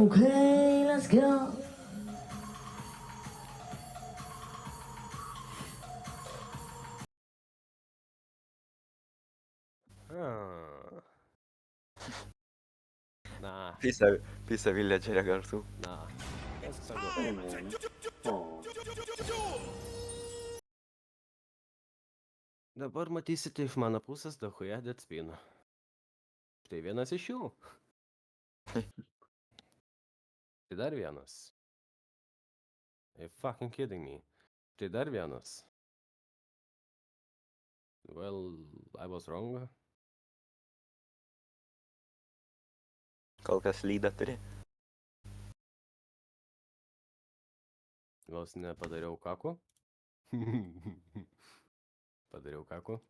Okay, let's go. Ah. Nah, Pisa villagerė garsų. nah. Let's go. O, Dabar matysite iš mano pusės dahuja deadspinų. Štai vienas iš jų. Tai dar vienas. Are you fucking kidding me? Tai dar vienas. Well, I was wrong. Kol kas lydą turi. Vos nepadariau kako. Padariau kako.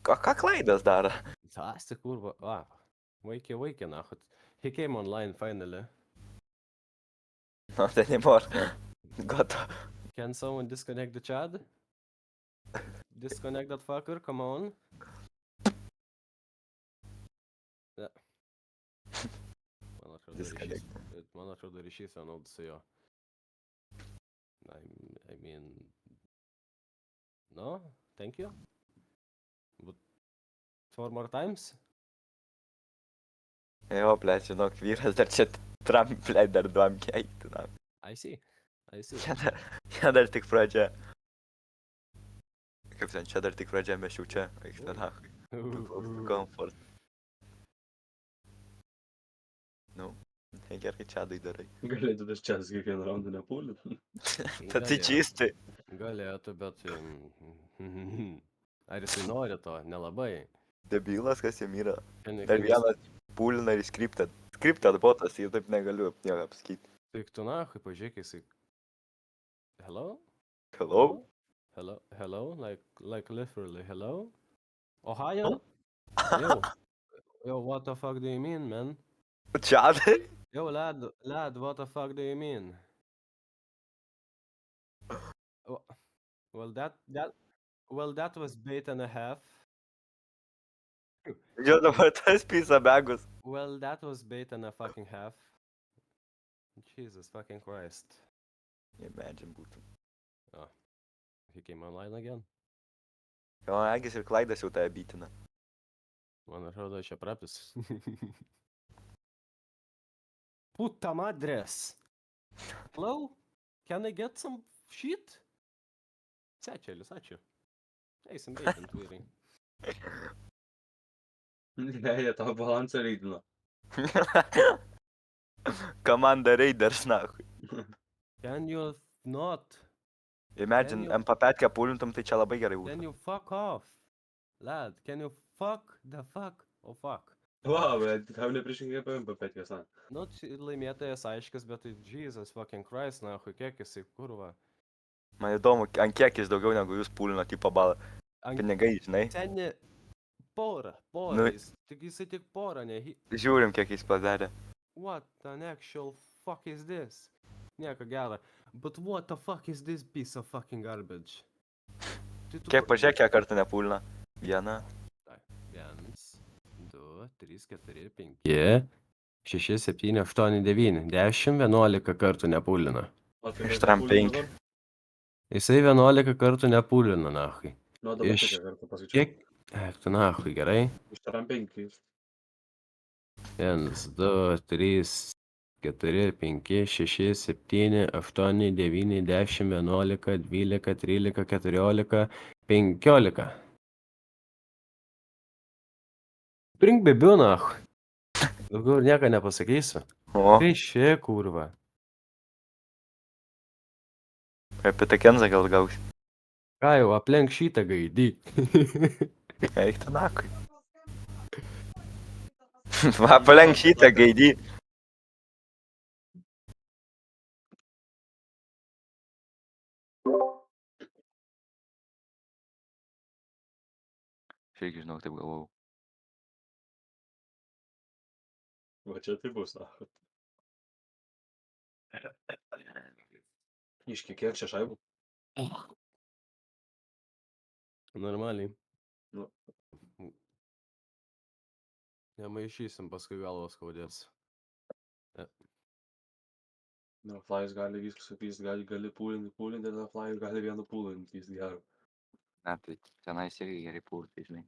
Ką klaidas daro? Sasti kurva. Vaikė, nahut. He came online finally. Not anymore. Goto. Can someone disconnect the chat? Disconnect that fucker, come on. Ne. Man atrodo ryšys vienodas su jo. I mean... No, thank you. But 4 more times? Jo, ble, žinok, vyras dar čia Trump, ble, dar duom keikti. I see. Čia dar tik pradžia. Kaip ten, čia dar tik pradžia, mes jau čia. Eik ten, nahui. Comfort. Nu, gerai, čia darai. galėtų tas čias kiekvieną raundą nepulti. Tad tai čistai. Galėtų, bet... Ar jisai nori to? Nelabai. Debilas, kas jam yra. Can Dar you vienas pulina ir skriptą. Skriptą botas, jau taip negaliu nieko apsakyti. Tik tu nahui, pažiūrėk, jisai... Hello? Hello? Hello? Like literally, hello? Ohio? Yo, what the fuck do you mean, man? Čiadai? Yo, lad, what the fuck do you mean? Well, that was bait and a half. Jo, dabar tas pisa begus. Well, that was bait and a fucking half. Jesus fucking Christ. Imagine būtų. He came online again. Jo, Agis ir Klaidas jau tave bytina. Man atrodo, čia prapis. Puta madres! Hello? Can I get some shit? Sečelis, ačiū. Eisim baitant, vyrai. Ne, jie tavo balansą reidino. Komanda Raiders, nahui. Can you not? Imagine, MP5 pulintum, tai čia labai gerai Can būtų. you fuck off? Lad, can you fuck the fuck? Oh fuck. Va, bet tau nepriešingai apie MP5 tiesa. Nu, laimėtojas aiškas, bet tai Jesus fucking Christ, nahui, kiek jisai kurva. Man įdomu, ant kiek jis daugiau negu jūs pulino tipo balą. Pinigai, žinai. Seni porą, Nu. Tik jisai tik porą, ne? Žiūrim, kiek jis padarė. What an actual fuck is this? Nieko gero. But what the fuck is this piece of fucking garbage? Kiek pažiūrėk, kiek kartų nepulina? Vieną. 1, 2, 3, 4, 5, 6, 7, 8, 9, 10, 11 kartų nepulina. O tai Iš Trump 5. Jisai 11 kartų nepulina, nahui. Nu, dabar Iš- kiek kartų paskaičiau. Kiek? Tu nahui, gerai? Iš Trump 5. 1, 2, 3, 4, 5, 6, 7, 8, 9, 10, 11, 12, 13, 14, 15. Prink bebiu, nahui. Daugiau ir nieko nepasakysiu. O, Tai šie kurva. apie tą Kenzą gal gausi. Ką jau, aplenk šitą gaidį. Eik ten nakui. Va, palenk šitą gaidį. Šiaip žinau, taip galvojau. Va čia tai bus, na. Iški, kiek čia šaibų? Normaliai. Nu. Nemaišysim, paskui galvos skaudės. Ja. Na, Flyers gali viskas sakys, gali pūlinti, ir Flyers gali vienu pūlinti, jis gero. Ne, tai tenais irgi gerai pulti, žinai.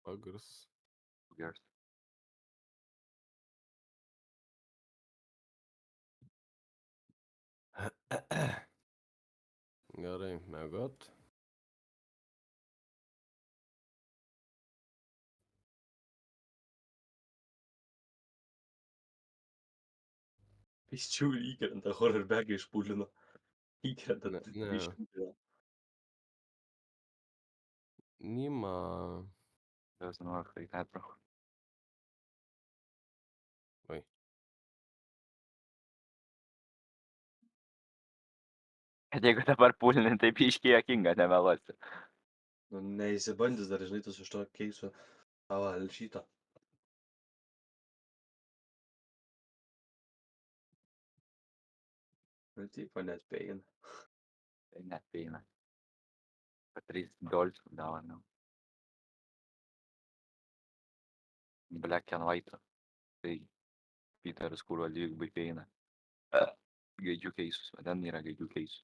Pagars. Geras. Gerai, mėgot. Jis čia įkrenta, horrorbagai išpūlino. Įkrenta, Ne. išpūlino. Nima. Tas nuo kai netro. Oi. Bet jeigu dabar pulini, tai biškiai juokinga, nemeluosiu. Nu, neįsibandys dar, žinai, tu su šito keisu tavo šitą. Nu, tipo, net peina. Tai net peina. Per 3 dolcų gaunu. Black and white. Tai Peteris, kuriuo dvigubai peina. Gaidžių keisus, o ten yra gaidžių keisus.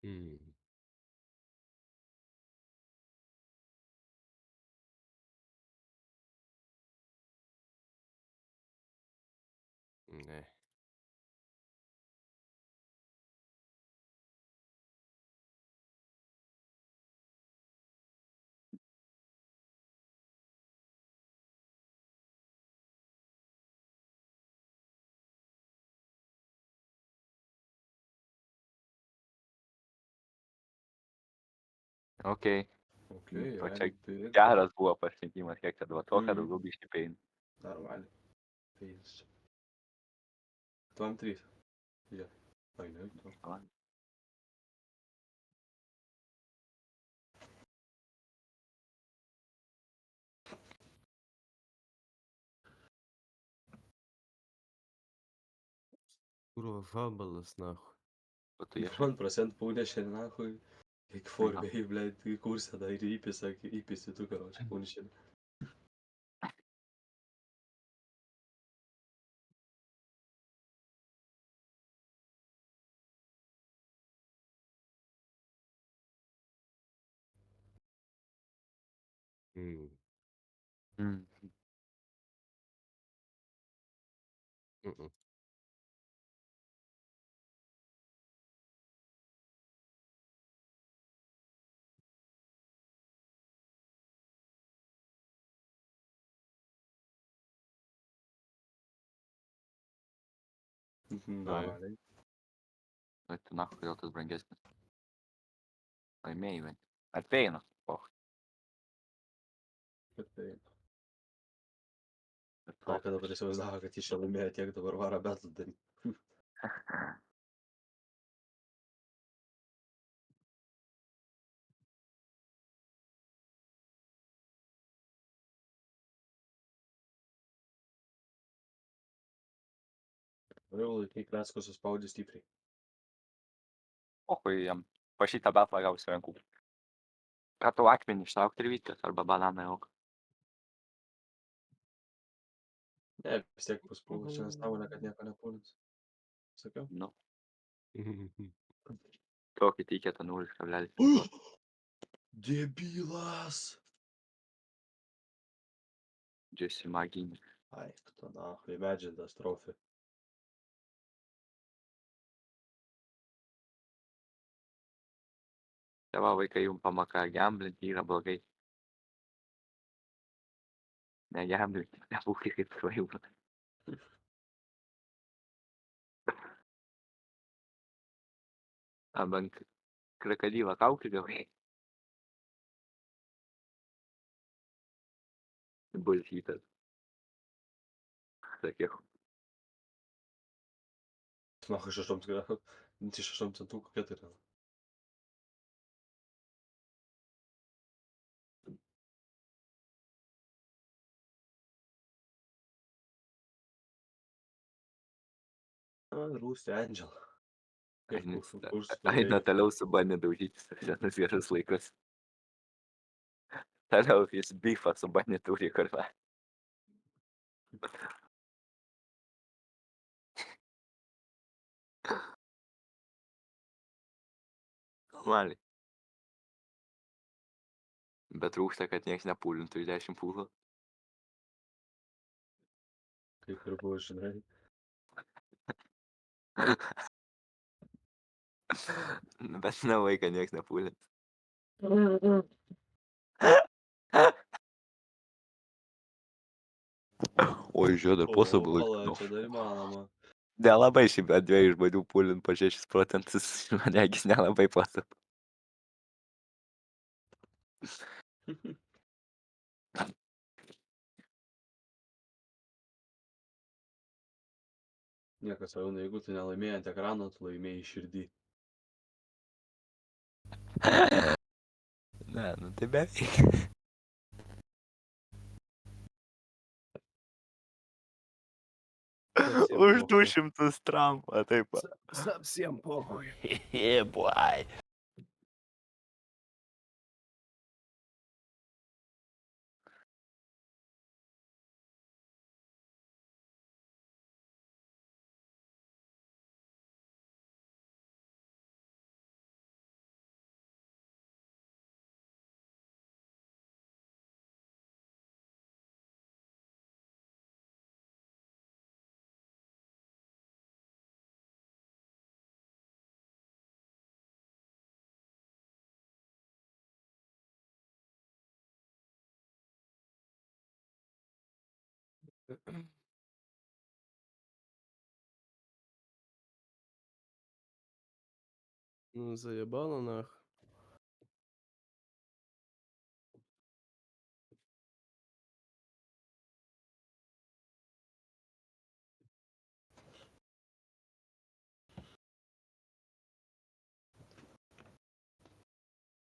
Mm. Ne. Okei. Okei, O čia beveik. geras buvo pasirinkimas, kiek čia duoto, kad Mhm. daugiau biškiai peina. Normaliai. Peinas čia. Tu ant 3. Ja. Ai, ne, tu. Kurva vabalas, nahu. O tu ieškai? 1% пунишен, нахуй. Как форвей, блядь, ты курса, да, или иписы, tu, короче, пунишен. Mm. Mm. Mm-mm. Normaliai. Bet tu na, kodėl tas brangesnis? Laimėjai, bent. Atpeina. O, Bet tai. bet Ta, kad dabar profas. įsivaizdavo, kad jis čia laimėjo tiek, dabar varo betlą daryti. Jau laikai Klecko suspaudė stipriai. O, kai jam po šitą betlą gausiu rankų. Ką tu akmenį ištraukti ir vytis, arba bananą jau. Ne, vis tiek paspūlė, čia nesąmonė, kad nieko nepūlins. Sakiau? Nu, Mhm. tokį tikėtą 0,5. Debilas! Džesi maginį. Ai, kto nahui, imagine tas trophy. Tėva vaikai jums pamaka gamblinti yra blogai. Negamblinti, nebūkit kaip svajūnas. Arba ant krokodilo kaukių gavai. Bulsytas. Sakiau. Nahui 6 grafų. 6 centų kokia tai yra? Rūsti Angel. Kaip Eini- kurs Eina toliau su bandė daužytis senas geras laikas. Toliau jis bifą su bandė turi karvę. Normaliai. Bet trūksta, kad nieks nepūlintų į 10 pūlų. Kaip ir buvo, žinai. Bet ne vaiką nieks nepūlins. Oi, žiūrėjau, dar posabų Pala, laikų. čia dar įmanoma. Nelabai šiaip ant 2 žmonių pūlint po 6%, man regis nelabai posabų. Niekas jau, jeigu tu nelaimėjai ant ekrano, tu laimėjai širdį. Ne, nu tai beveik. Už 200 trampą, taip pat. Sapsiem pohoj. Boy. Ну, заебало нах.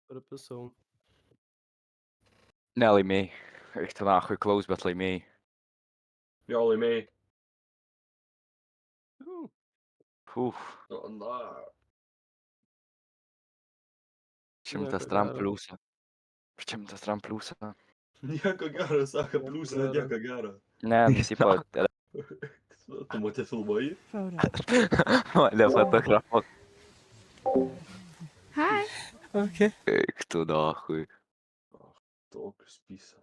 Прописал. Nelaimėjai. Eik tu nahui klaus, bet laimėjai. Jo, laimėjai. Uf, O, na. 100 Nieko tram gero. pliusą. 100 tram pliusą. Nieko gero, sako, Nieko pliusina, gero. nieko gero. Ne, nusipa. Tu matė filmuoji? Mane fotografuok. Hi. Okay. Eik tu nahui. Tokius pysa.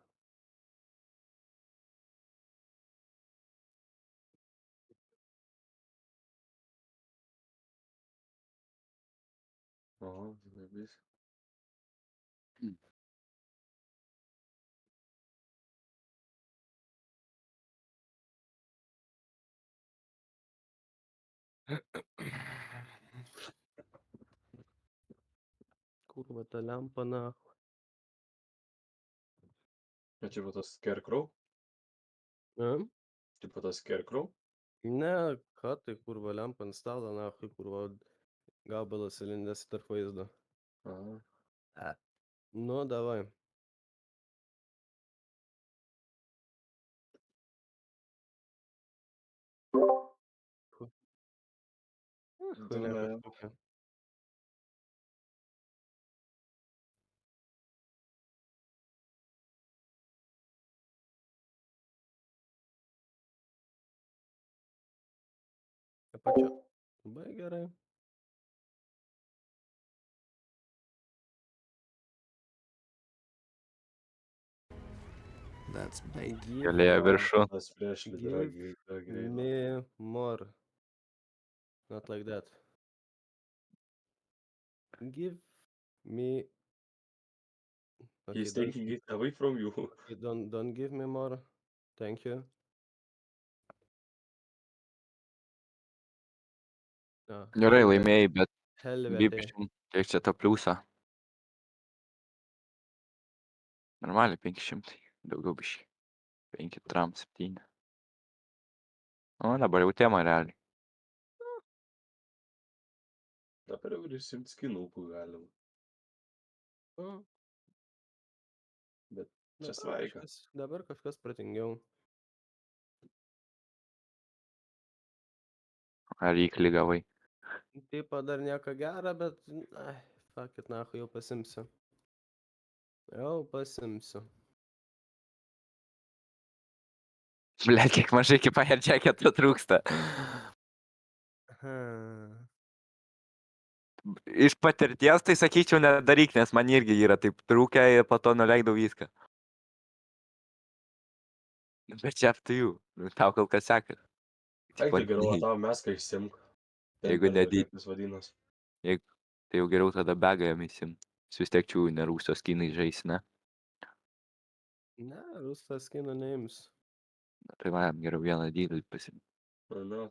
Aha, labais. Kurva ta lempa nach. O čia buvo tas Scarecrow? A? Tipo tas Scarecrow? Ne, ką tai kurva lempa ant stalo nachui, kurva gabalas įlindęs tarp vaizdo. Aha. Nu, davai. Хуйня Давай. kažkokia. Apačia. Labai gerai. That's big. Give Galėjo viršų. Tas prieš lyderą Give greitai. me more. Not like that. Give me... Okay, He's taking it away from you. don't give me more. Thank you. Ah, Gerai, helvete. laimėjai, bet Helvete. bibišim. Kiek čia to pliusą? Normaliai 500. Daugiau biškai. 5 tram 7. O, dabar jau tema realiai. Dabar jau ir išsimt skinukų galima. Mm, Bet čia dabar svaika. dabar kažkas protingiau. Ar įklį gavai? Tipo dar nieko gero, bet... Ai, fuck it, nahu, jau pasimsiu. Jau pasimsiu. Blet, kiek mažai iki Fire Jacketo trūksta. Iš patirties tai sakyčiau nedaryk, nes man irgi yra taip trūkę ir po to nuleidau viską. Bet čia up to you. Tau kol kas sekas. Ai, tai geriau, o tavo meską išsimk. Jeigu nedį- Kaip jis vadinas. Tai jau geriau tada begą jam įsim. Jis vis tiek čių nerūsios kinai žais, ne? Ne, rusas kino neims. Tai va, jam geriau vieną dydį pasim. Na.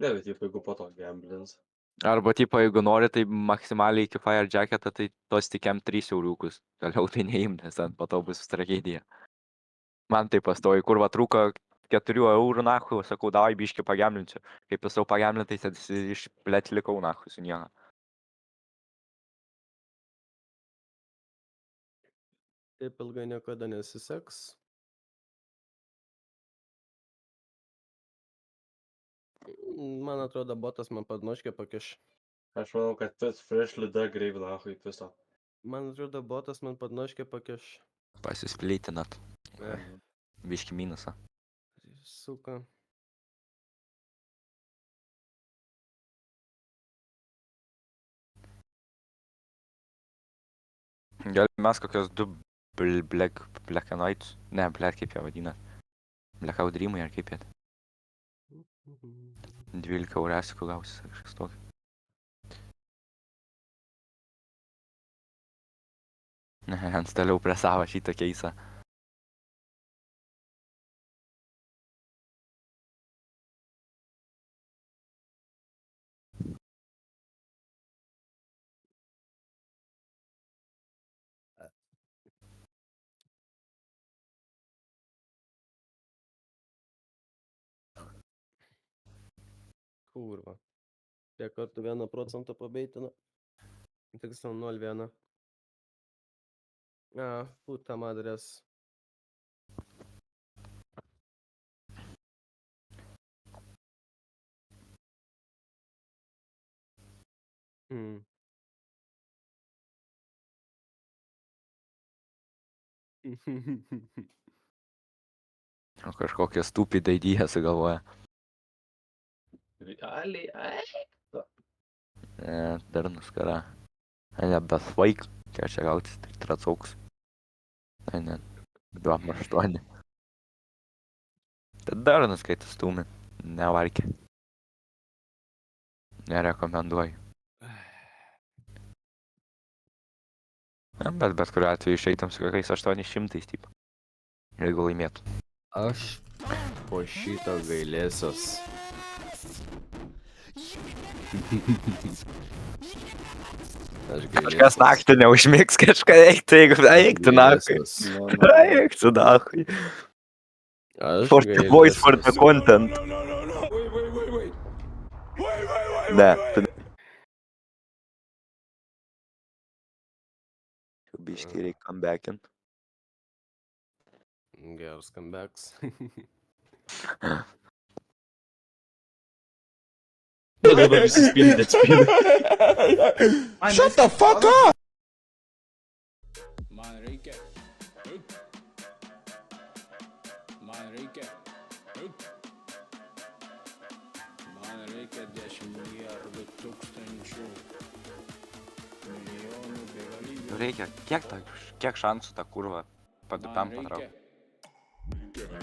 Ne, bet jeigu po to gamblins. Arba tipo, jeigu nori, tai maksimaliai iki Fire Jacketą, tai tos tik M3 euriukus. Toliau tai neim, nes ten po to bus tragedija. Man tai pastoji, kur va trūko 4 eurų nahu, sakau, davai biškį pagamblinsiu. Kai pasau pagamblintai, tai išplėt likau nahu su nieko. Taip ilgai niekada nesiseks. Man atrodo, botas man padnoškė pakiš. Aš manau, kad tas fresh lida greiv nahui viso. Man atrodo, botas man padnoškė pakiš. Pasisplytinat. Biškį minusą. Suka. Gal mes kokios 2 Black and White. Ne, Black kaip jie vadina. Blackout Dreamai ar kaip jie. 12 eurėsikų gausis kažkas tokio. Ne, ant toliau prie savo šitą keisą. Kurva. Tiek kartų 1% pabeitina. Tiksliau 0,1. Puta madres. O kažkokią stupidą idėją sugalvoja. Realiai, Dar nuskara. Ne, bet vaik. Kiek čia gautis, tai tracauks. Ne, 2,8. Tai dar nuskaitų stūmį. Nevarkė. Nerekomenduoju. Bet kuriuo atveju išeitam su kokiais 800 tipo. Jeigu laimėtų. Aš po šito gailėsios. Kažkas naktį neužmigs, kažką eiktų, eiktų naktį. Eiktų naktį. For the voice, for the content. Ne. Biškai reik comebackin. Geras comebacks. dabar visi spindė. Shut the fuck up! Man reikia. Man reikia 10 milijardų tūkstančių milijonų begalybės. Reikia, kiek šansų tą kurvą padupam patraukti?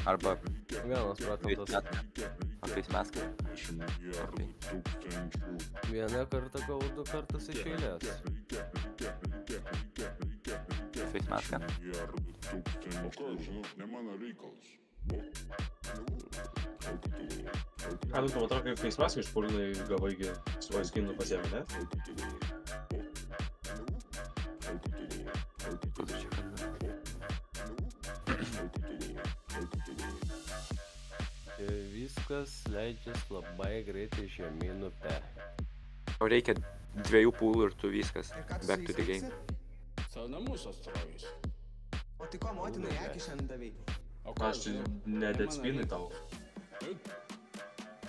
Arba 1%. kokiais mes kaip? Vieną kartą gavau 2 kartus iš eilės. Kokiais mes kaip? Tu man atrodo, kaip feismaską iš pulinai gavaigi su vaiskinų pasiėmė, ne? Viskas leidžias labai greitai žemyn upe. Tau reikia 2 pūlų ir tu viskas. Back to the game. Savo namus atstrojus. O tai ko motinai akį šiandien davei? O Aš čia ne deadspinai tau.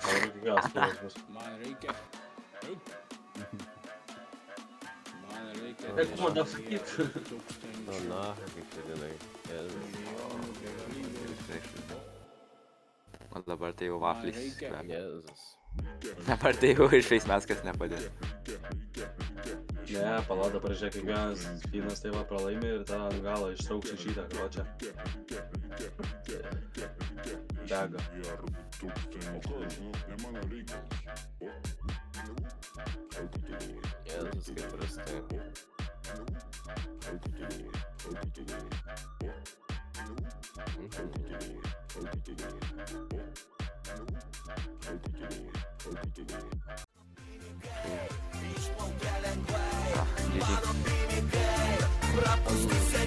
Gal kiekvienas spūlis bus. Man reikia. Man reikia. Eik, man nesakyk. Nu, na, kaip vadinai. O dabar tai jau vaflis. reikia. Jėzus. Dabar tai jau išeis meskas nepadės. Ne, pala, dabar žiūrėk, kiekvienas finas tai va pralaimi ir tą ant galo ištrauks iš šitą, o čia. Dega. Jėzus, kaip prastai. GG.